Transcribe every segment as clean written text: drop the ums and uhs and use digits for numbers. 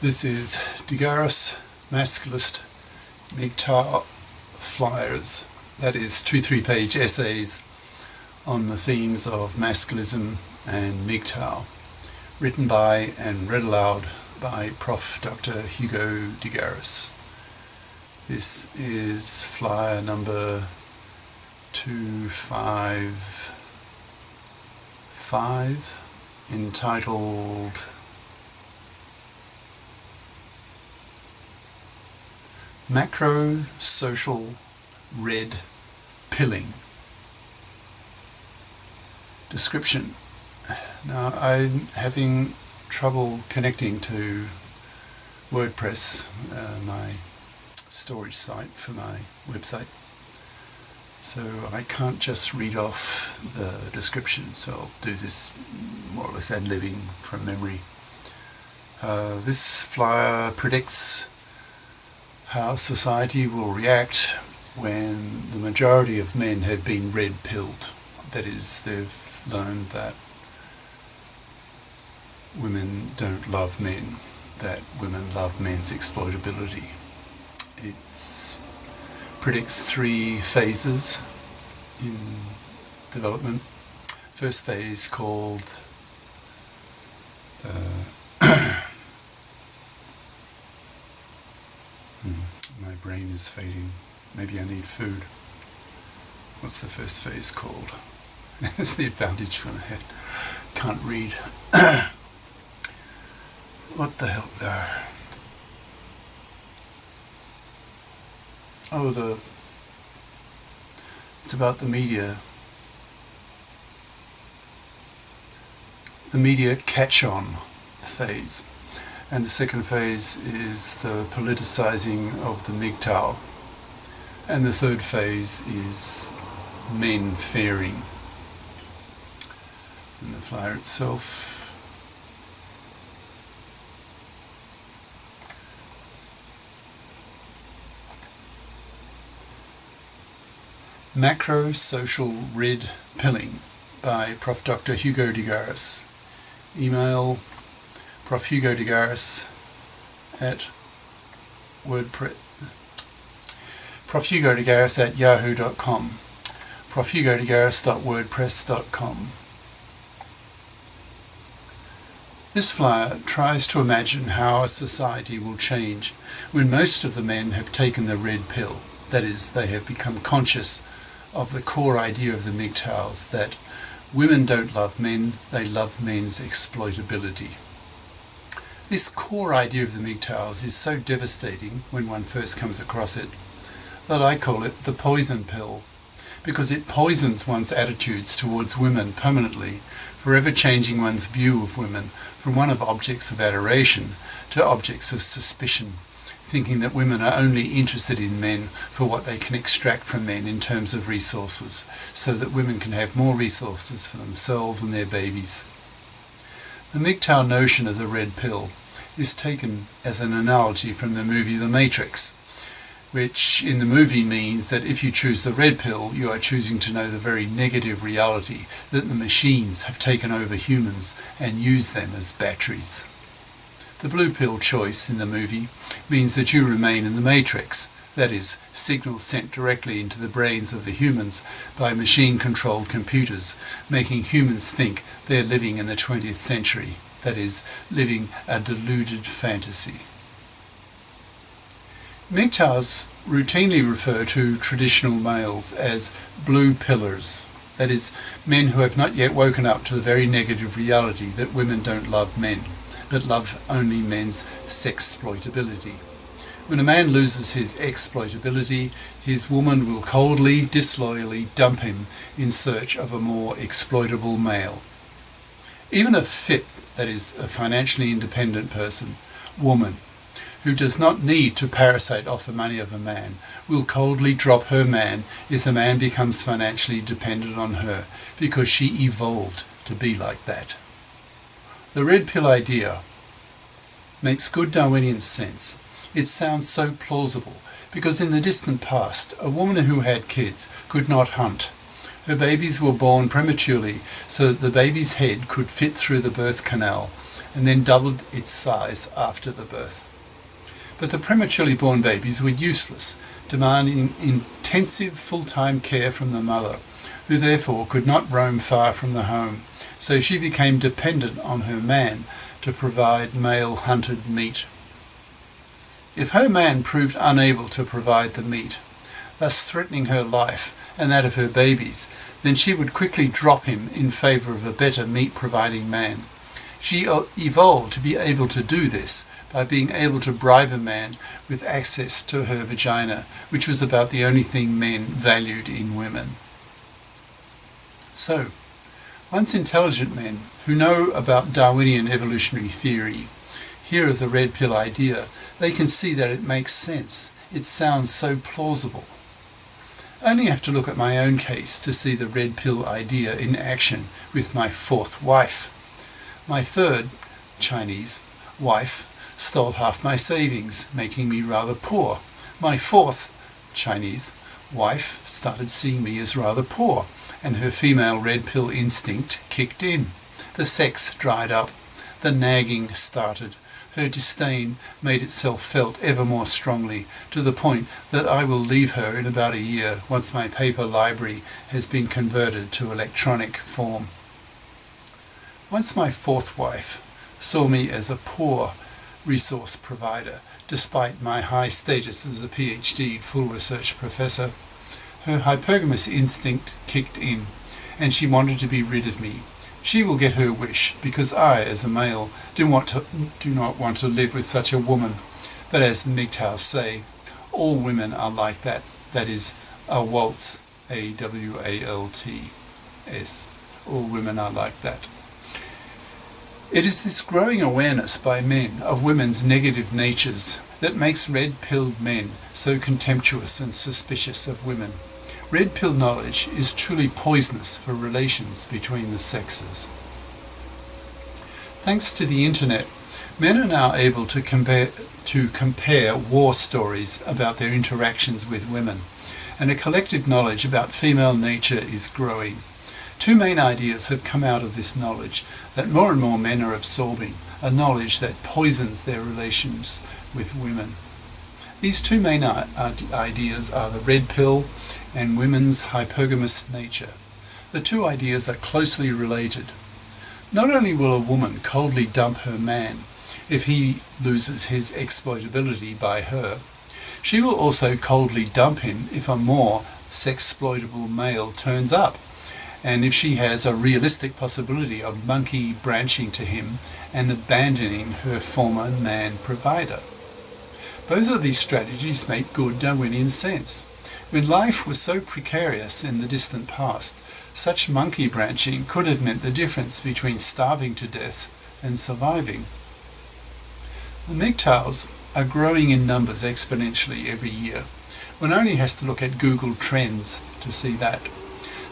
This is Garis Masculist MGTOW flyers, that is 2 3-page essays on the themes of Masculism and MGTOW, written by and read aloud by Prof. Dr. Hugo de Garis. This is flyer number 255, entitled Macro Social Red Pilling. Description. Now, I'm having trouble connecting to WordPress, my storage site for my website, so I can't just read off the description, so I'll do this more or less ad-libbing from memory. This flyer predicts how society will react when the majority of men have been red-pilled. That is, they've learned that women don't love men, that women love men's exploitability. It predicts 3 phases in development. First phase called my brain is fading. Maybe I need food. What's the first phase called? That's the advantage when I can't read. What the hell there? Oh, it's about the media. The media catch-on phase. And the second phase is the politicizing of the MGTOW. And the third phase is Menfairing. And the flyer itself. Macro Social Red Pilling by Prof. Dr. Hugo de Garis. Email profhugodegaris at WordPress. profhugodegaris@yahoo.com. profhugodegaris.wordpress.com. This flyer tries to imagine how a society will change when most of the men have taken the red pill. That is, they have become conscious of the core idea of the MGTOWs, that women don't love men, they love men's exploitability. This core idea of the MGTOWs is so devastating when one first comes across it that I call it the poison pill, because it poisons one's attitudes towards women permanently, forever changing one's view of women from one of objects of adoration to objects of suspicion, thinking that women are only interested in men for what they can extract from men in terms of resources, so that women can have more resources for themselves and their babies. The MGTOW notion of the red pill is taken as an analogy from the movie The Matrix, which in the movie means that if you choose the red pill, you are choosing to know the very negative reality that the machines have taken over humans and use them as batteries. The blue pill choice in the movie means that you remain in the matrix, that is, signals sent directly into the brains of the humans by machine-controlled computers, making humans think they're living in the 20th century, that is, living a deluded fantasy. MGTOWs routinely refer to traditional males as blue pillars, that is, men who have not yet woken up to the very negative reality that women don't love men, but love only men's sexploitability. When a man loses his exploitability, his woman will coldly, disloyally dump him in search of a more exploitable male. Even a fit, that is, a financially independent person, woman, who does not need to parasite off the money of a man, will coldly drop her man if the man becomes financially dependent on her, because she evolved to be like that. The red pill idea makes good Darwinian sense. It sounds so plausible because in the distant past, a woman who had kids could not hunt. Her babies were born prematurely so that the baby's head could fit through the birth canal, and then doubled its size after the birth. But the prematurely born babies were useless, demanding intensive full-time care from the mother, who therefore could not roam far from the home, so she became dependent on her man to provide male-hunted meat. If her man proved unable to provide the meat, thus threatening her life and that of her babies, then she would quickly drop him in favour of a better meat-providing man. She evolved to be able to do this by being able to bribe a man with access to her vagina, which was about the only thing men valued in women. So, once intelligent men who know about Darwinian evolutionary theory hear of the red pill idea, they can see that it makes sense. It sounds so plausible. I only have to look at my own case to see the red pill idea in action with my fourth wife. My third, Chinese, wife stole half my savings, making me rather poor. My fourth, Chinese, wife started seeing me as rather poor, and her female red pill instinct kicked in. The sex dried up. The nagging started. Her disdain made itself felt ever more strongly, to the point that I will leave her in about a year once my paper library has been converted to electronic form. Once my fourth wife saw me as a poor resource provider, despite my high status as a PhD full research professor, her hypergamous instinct kicked in, and she wanted to be rid of me. She will get her wish, because I, as a male, do not want to live with such a woman. But as the MGTOWs say, all women are like that. That is, a waltz, A-W-A-L-T-S. All women are like that. It is this growing awareness by men of women's negative natures that makes red-pilled men so contemptuous and suspicious of women. Red pill knowledge is truly poisonous for relations between the sexes. Thanks to the internet, men are now able to compare war stories about their interactions with women, and a collective knowledge about female nature is growing. Two main ideas have come out of this knowledge that more and more men are absorbing, a knowledge that poisons their relations with women. These two main ideas are the red pill and women's hypergamous nature. The two ideas are closely related. Not only will a woman coldly dump her man if he loses his exploitability by her, she will also coldly dump him if a more sexploitable male turns up, and if she has a realistic possibility of monkey branching to him and abandoning her former man provider. Both of these strategies make good Darwinian sense. When life was so precarious in the distant past, such monkey branching could have meant the difference between starving to death and surviving. The MGTOWs are growing in numbers exponentially every year. One only has to look at Google Trends to see that.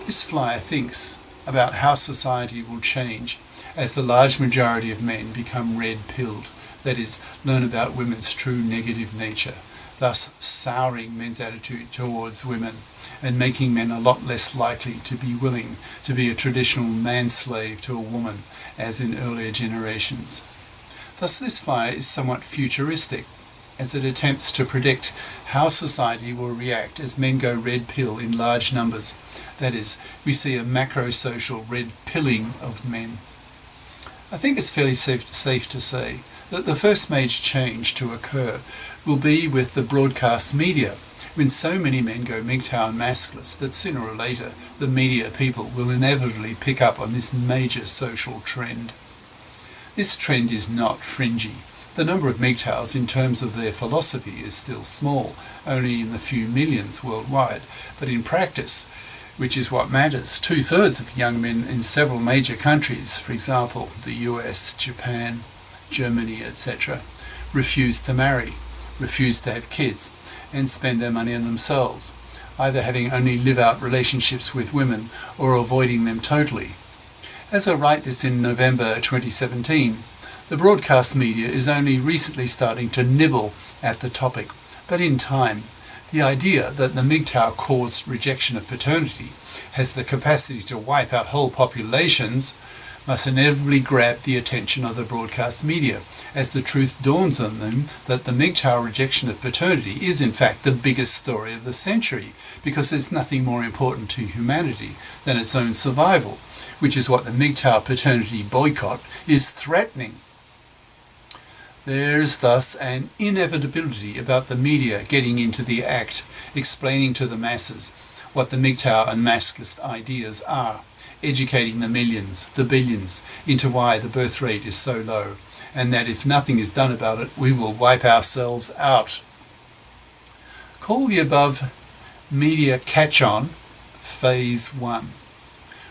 This flyer thinks about how society will change as the large majority of men become red-pilled, that is, learn about women's true negative nature, thus souring men's attitude towards women and making men a lot less likely to be willing to be a traditional man-slave to a woman as in earlier generations. Thus this flyer is somewhat futuristic, as it attempts to predict how society will react as men go red pill in large numbers. That is, we see a macro-social red pilling of men. I think it's fairly safe to say that the first major change to occur will be with the broadcast media, when so many men go MGTOW and Masculist that sooner or later the media people will inevitably pick up on this major social trend. This trend is not fringy. The number of MGTOWs in terms of their philosophy is still small, only in the few millions worldwide, but in practice, which is what matters, 2/3 of young men in several major countries, for example the US, Japan, Germany, etc., refuse to marry, refuse to have kids, and spend their money on themselves, either having only live-out relationships with women or avoiding them totally. As I write this in November 2017, the broadcast media is only recently starting to nibble at the topic, but in time, the idea that the MGTOW caused rejection of paternity has the capacity to wipe out whole populations must inevitably grab the attention of the broadcast media, as the truth dawns on them that the MGTOW rejection of paternity is in fact the biggest story of the century, because there's nothing more important to humanity than its own survival, which is what the MGTOW paternity boycott is threatening. There is thus an inevitability about the media getting into the act, explaining to the masses what the MGTOW and Masculist ideas are, educating the millions, the billions, into why the birth rate is so low, and that if nothing is done about it, we will wipe ourselves out. Call the above media catch-on Phase 1.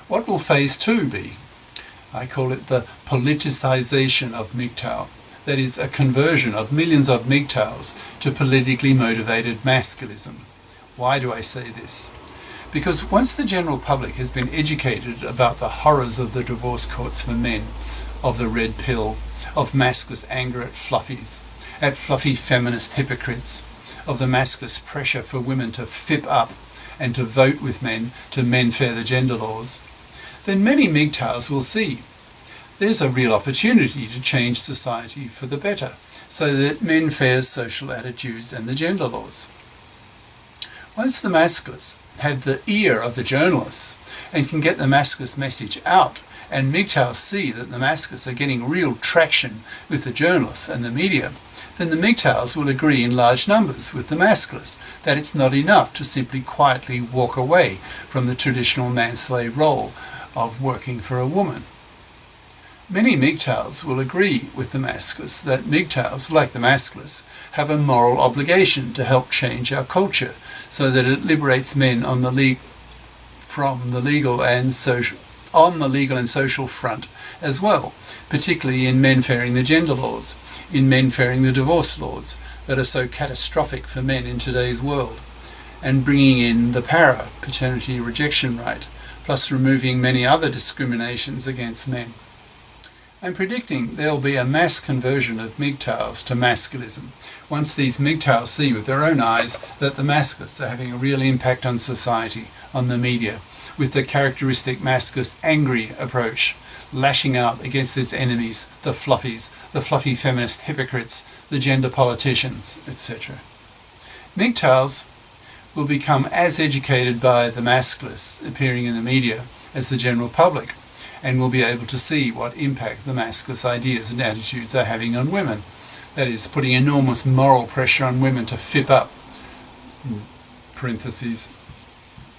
What will Phase 2 be? I call it the politicization of MGTOW. That is, a conversion of millions of MGTOWs to politically motivated masculism. Why do I say this? Because once the general public has been educated about the horrors of the divorce courts for men, of the red pill, of masculist anger at fluffies, at fluffy feminist hypocrites, of the masculist pressure for women to fip up and to vote with men to Menfair the gender laws, then many MGTOWs will see there's a real opportunity to change society for the better, so that Menfair's social attitudes and the gender laws. Once the Masculists have the ear of the journalists and can get the Masculist message out, and MGTOWs see that the Masculists are getting real traction with the journalists and the media, then the MGTOWs will agree in large numbers with the Masculists that it's not enough to simply quietly walk away from the traditional man-slave role of working for a woman. Many MGTOWs will agree with the Masculists that MGTOWs, like the Masculists, have a moral obligation to help change our culture so that it liberates men on the legal and social front as well, particularly in Menfairing the gender laws, in Menfairing the divorce laws that are so catastrophic for men in today's world, and bringing in the paternity rejection right, plus removing many other discriminations against men. I'm predicting there'll be a mass conversion of MGTOWs to Masculism once these MGTOWs see with their own eyes that the Masculists are having a real impact on society, on the media, with the characteristic Masculist angry approach, lashing out against its enemies, the fluffies, the fluffy feminist hypocrites, the gender politicians, etc. MGTOWs will become as educated by the Masculists appearing in the media as the general public, and will be able to see what impact the Masculist ideas and attitudes are having on women. That is, putting enormous moral pressure on women to fip up, parentheses,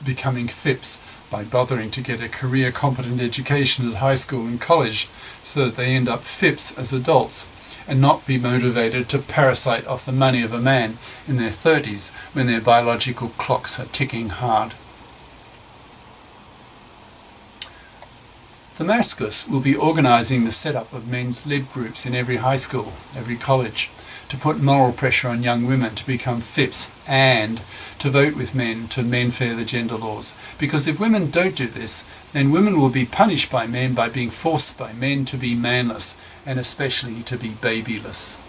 becoming fips by bothering to get a career-competent education at high school and college so that they end up fips as adults and not be motivated to parasite off the money of a man in their 30s when their biological clocks are ticking hard. The Masculists will be organising the setup of men's lib groups in every high school, every college, to put moral pressure on young women to become fips and to vote with men to Menfair the gender laws. Because if women don't do this, then women will be punished by men by being forced by men to be manless and especially to be babyless.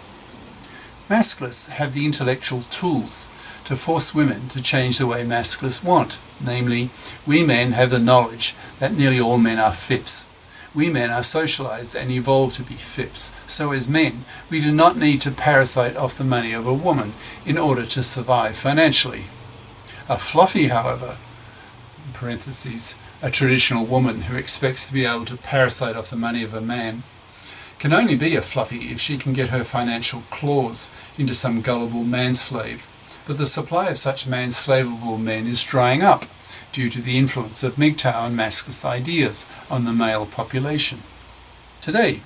Masculists have the intellectual tools to force women to change the way Masculists want. Namely, we men have the knowledge that nearly all men are fips. We men are socialized and evolved to be fips. So as men, we do not need to parasite off the money of a woman in order to survive financially. A fluffy, however, in parentheses, a traditional woman who expects to be able to parasite off the money of a man, can only be a fluffy if she can get her financial claws into some gullible manslave. But the supply of such manslavable men is drying up due to the influence of MGTOW and Masculist ideas on the male population. Today,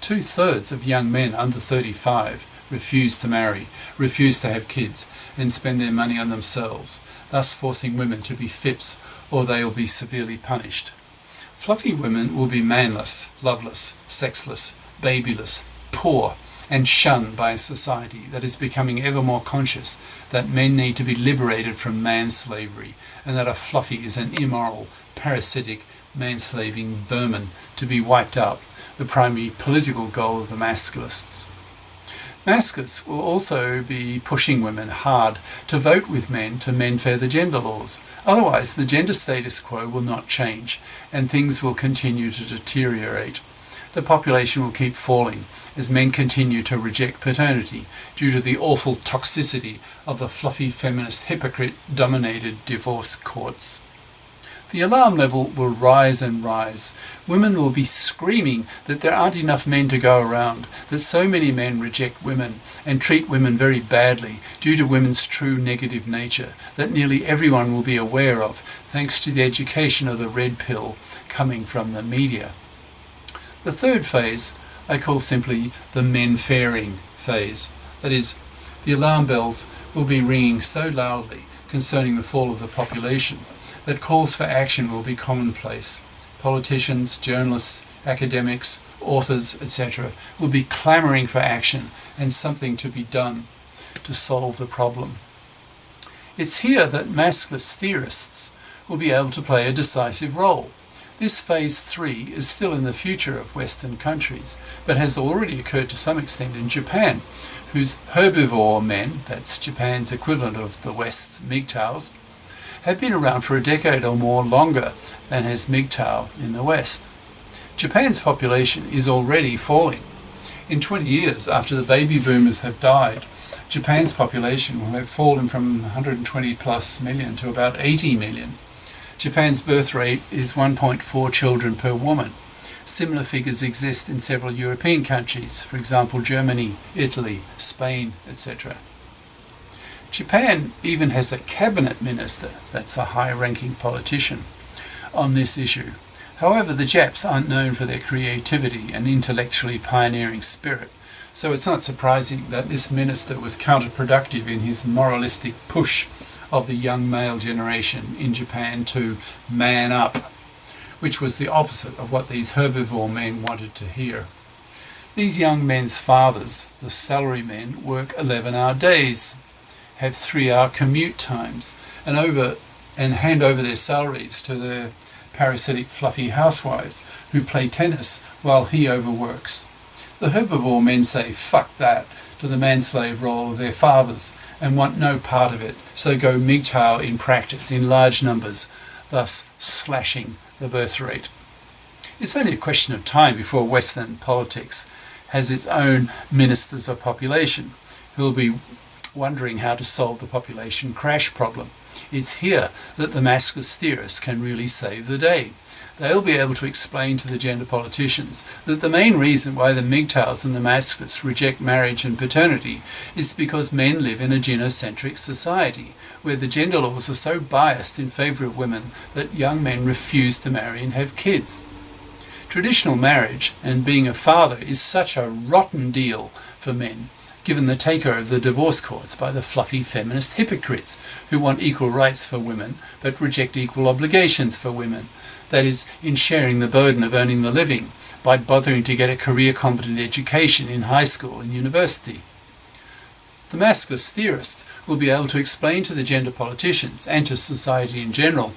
2/3 of young men under 35 refuse to marry, refuse to have kids, and spend their money on themselves, thus forcing women to be fips, or they will be severely punished. Fluffy women will be manless, loveless, sexless, babyless, poor, and shunned by a society that is becoming ever more conscious that men need to be liberated from manslavery, and that a fluffy is an immoral, parasitic, manslaving vermin to be wiped out, the primary political goal of the Masculists. Masculists will also be pushing women hard to vote with men to menfair the gender laws. Otherwise, the gender status quo will not change, and things will continue to deteriorate. The population will keep falling as men continue to reject paternity due to the awful toxicity of the fluffy feminist hypocrite-dominated divorce courts. The alarm level will rise and rise. Women will be screaming that there aren't enough men to go around, that so many men reject women and treat women very badly due to women's true negative nature that nearly everyone will be aware of, thanks to the education of the red pill coming from the media. The third phase I call simply the Menfairing phase. That is, the alarm bells will be ringing so loudly concerning the fall of the population that calls for action will be commonplace. Politicians, journalists, academics, authors, etc. will be clamouring for action and something to be done to solve the problem. It's here that masculist theorists will be able to play a decisive role. This phase 3 is still in the future of Western countries, but has already occurred to some extent in Japan, whose herbivore men, that's Japan's equivalent of the West's MGTOWs, have been around for a decade or more longer than has MGTOW in the West. Japan's population is already falling. In 20 years after the baby boomers have died, Japan's population will have fallen from 120 plus million to about 80 million. Japan's birth rate is 1.4 children per woman. Similar figures exist in several European countries, for example Germany, Italy, Spain, etc. Japan even has a cabinet minister, that's a high-ranking politician, on this issue. However, the Japs aren't known for their creativity and intellectually pioneering spirit, so it's not surprising that this minister was counterproductive in his moralistic push of the young male generation in Japan to man up, which was the opposite of what these herbivore men wanted to hear. These young men's fathers, the salarymen, work 11-hour days, have 3-hour commute times, and hand over their salaries to their parasitic fluffy housewives who play tennis while he overworks. The herbivore men say fuck that to the manslave role of their fathers and want no part of it, so go MGTOW in practice in large numbers, thus slashing the birth rate. It's only a question of time before Western politics has its own ministers of population who will be wondering how to solve the population crash problem. It's here that the masculist theorists can really save the day. They'll be able to explain to the gender politicians that the main reason why the MGTOWs and the masculists reject marriage and paternity is because men live in a genocentric society, where the gender laws are so biased in favour of women that young men refuse to marry and have kids. Traditional marriage and being a father is such a rotten deal for men, given the takeover of the divorce courts by the fluffy feminist hypocrites who want equal rights for women but reject equal obligations for women, that is, in sharing the burden of earning the living by bothering to get a career-competent education in high school and university. The masculist theorists will be able to explain to the gender politicians and to society in general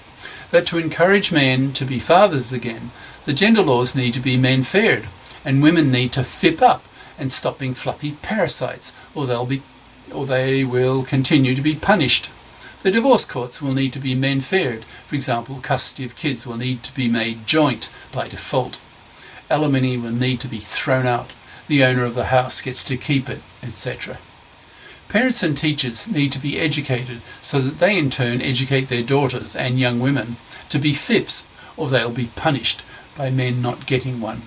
that to encourage men to be fathers again, the gender laws need to be men-faired and women need to fip up and stop being fluffy parasites, or they will continue to be punished. The divorce courts will need to be men-faired. For example, custody of kids will need to be made joint by default. Alimony will need to be thrown out. The owner of the house gets to keep it, etc. Parents and teachers need to be educated so that they in turn educate their daughters and young women to be FIPs, or they'll be punished by men not getting one.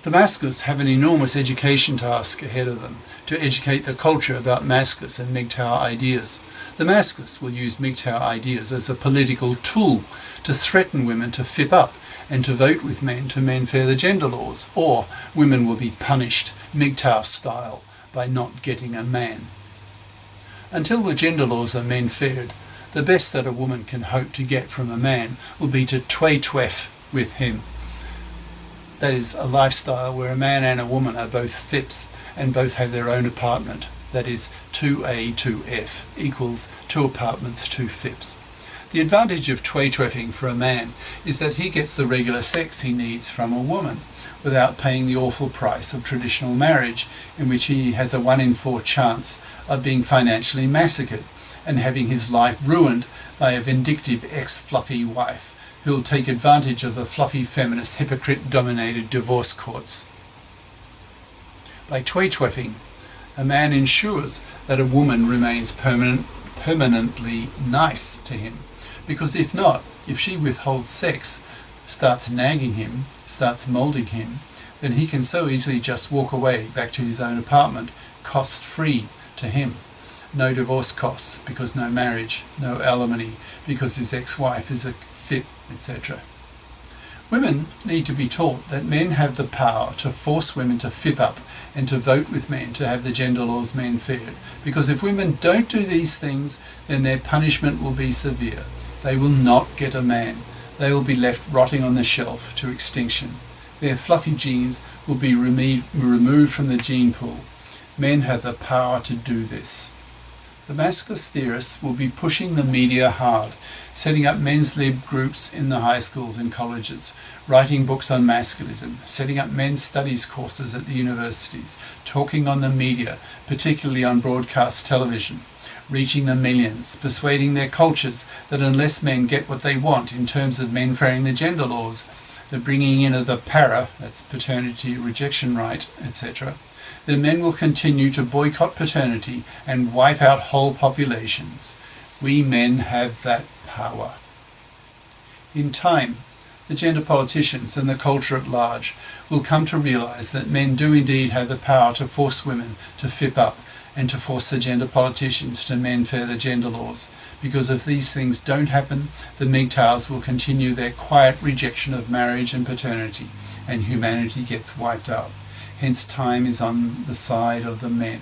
The masculists have an enormous education task ahead of them to educate the culture about masculist and MGTOW ideas. The masculists will use MGTOW ideas as a political tool to threaten women to fip up and to vote with men to menfair the gender laws, or women will be punished MGTOW style by not getting a man. Until the gender laws are menfaired, the best that a woman can hope to get from a man will be to twef with him. That is, a lifestyle where a man and a woman are both FIPs and both have their own apartment. That is, 2A, 2F equals 2 apartments, 2 FIPs. The advantage of tway-tweffing for a man is that he gets the regular sex he needs from a woman without paying the awful price of traditional marriage, in which he has a 1 in 4 chance of being financially massacred and having his life ruined by a vindictive ex-fluffy wife who'll take advantage of the fluffy feminist hypocrite-dominated divorce courts. By tway-tweffing, a man ensures that a woman remains permanently nice to him, because if she withholds sex, starts nagging him, starts moulding him, then he can so easily just walk away back to his own apartment, cost-free to him. No divorce costs, because no marriage, no alimony, because his ex-wife is a fit, etc. Women need to be taught that men have the power to force women to fip up and to vote with men to have the gender laws Menfaired, because if women don't do these things, then their punishment will be severe. They will not get a man. They will be left rotting on the shelf to extinction. Their fluffy genes will be removed from the gene pool. Men have the power to do this. The masculist theorists will be pushing the media hard, setting up men's lib groups in the high schools and colleges, writing books on masculism, setting up men's studies courses at the universities, talking on the media, particularly on broadcast television, reaching the millions, persuading their cultures that unless men get what they want in terms of menfairing the gender laws, the bringing in of the para, that's paternity rejection right, etc., then men will continue to boycott paternity and wipe out whole populations. We men have that power. In time, the gender politicians and the culture at large will come to realise that men do indeed have the power to force women to fip up and to force the gender politicians to menfair the gender laws, because if these things don't happen, the MGTOWs will continue their quiet rejection of marriage and paternity, and humanity gets wiped out. Hence time is on the side of the men.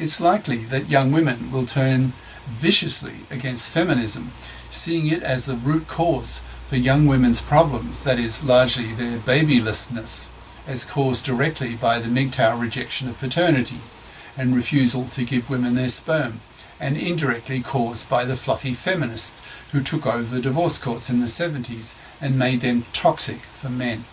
It's likely that young women will turn viciously against feminism, seeing it as the root cause for young women's problems, that is, largely their babylessness, as caused directly by the MGTOW rejection of paternity and refusal to give women their sperm, and indirectly caused by the fluffy feminists who took over the divorce courts in the 70s and made them toxic for men.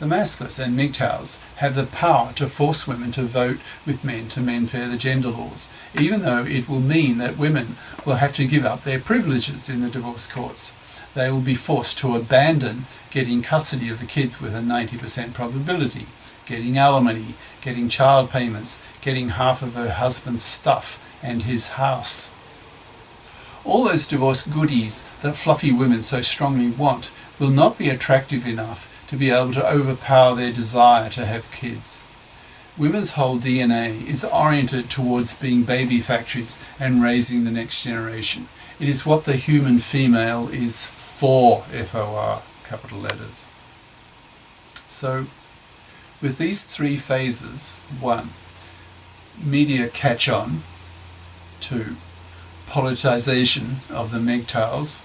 The Masculists and MGTOWs have the power to force women to vote with men to menfair the gender laws, even though it will mean that women will have to give up their privileges in the divorce courts. They will be forced to abandon getting custody of the kids with a 90% probability, getting alimony, getting child payments, getting half of her husband's stuff and his house. All those divorce goodies that fluffy women so strongly want will not be attractive enough to be able to overpower their desire to have kids. Women's whole DNA is oriented towards being baby factories and raising the next generation. It is what the human female is for, F-O-R, capital letters. So, with these 3 phases: 1. Media catch-on. 2. Politicization of the MGTOWs.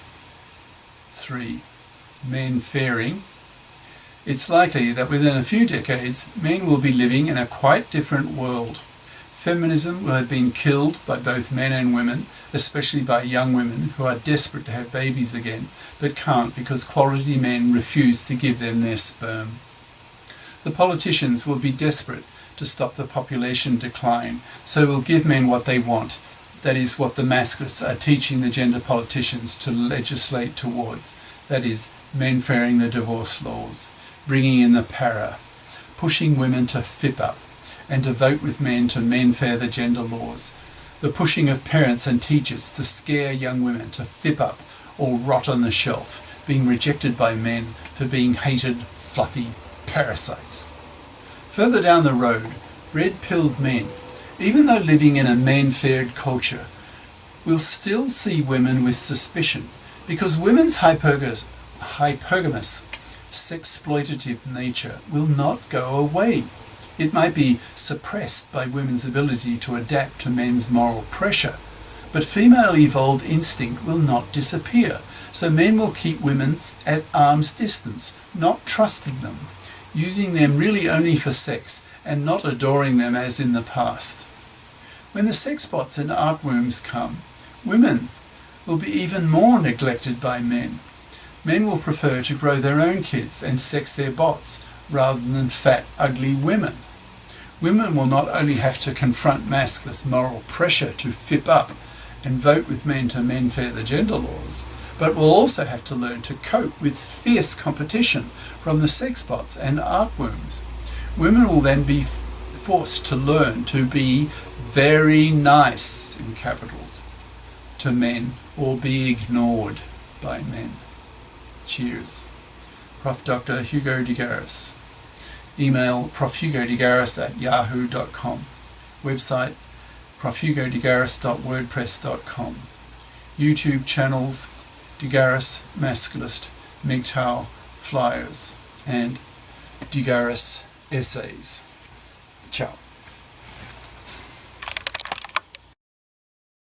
3. Menfairing. It's likely that within a few decades, men will be living in a quite different world. Feminism will have been killed by both men and women, especially by young women who are desperate to have babies again, but can't because quality men refuse to give them their sperm. The politicians will be desperate to stop the population decline, so will give men what they want. That is what the Masculists are teaching the gender politicians to legislate towards. That is, menfairing the divorce laws, bringing in the para, pushing women to fip up, and to vote with men to menfair the gender laws, the pushing of parents and teachers to scare young women to fip up or rot on the shelf, being rejected by men for being hated, fluffy parasites. Further down the road, red-pilled men, even though living in a menfaired culture, will still see women with suspicion, because women's hypergamous, sexploitative nature will not go away. It might be suppressed by women's ability to adapt to men's moral pressure, but female evolved instinct will not disappear, so men will keep women at arm's distance, not trusting them, using them really only for sex and not adoring them as in the past. When the sex bots and art worms come, women will be even more neglected by men. Men will prefer to grow their own kids and sex their bots rather than fat, ugly women. Women will not only have to confront masculist moral pressure to fip up and vote with men to menfair the gender laws, but will also have to learn to cope with fierce competition from the sex bots and artworms. Women will then be forced to learn to be very nice, in capitals, to men or be ignored by men. Cheers. Prof. Dr. Hugo de Garis. Email profhugodegaris@yahoo.com. Website profhugodegaris.wordpress.com. YouTube channels De Garis, Masculist, MGTOW, Flyers, and De Garis Essays. Ciao.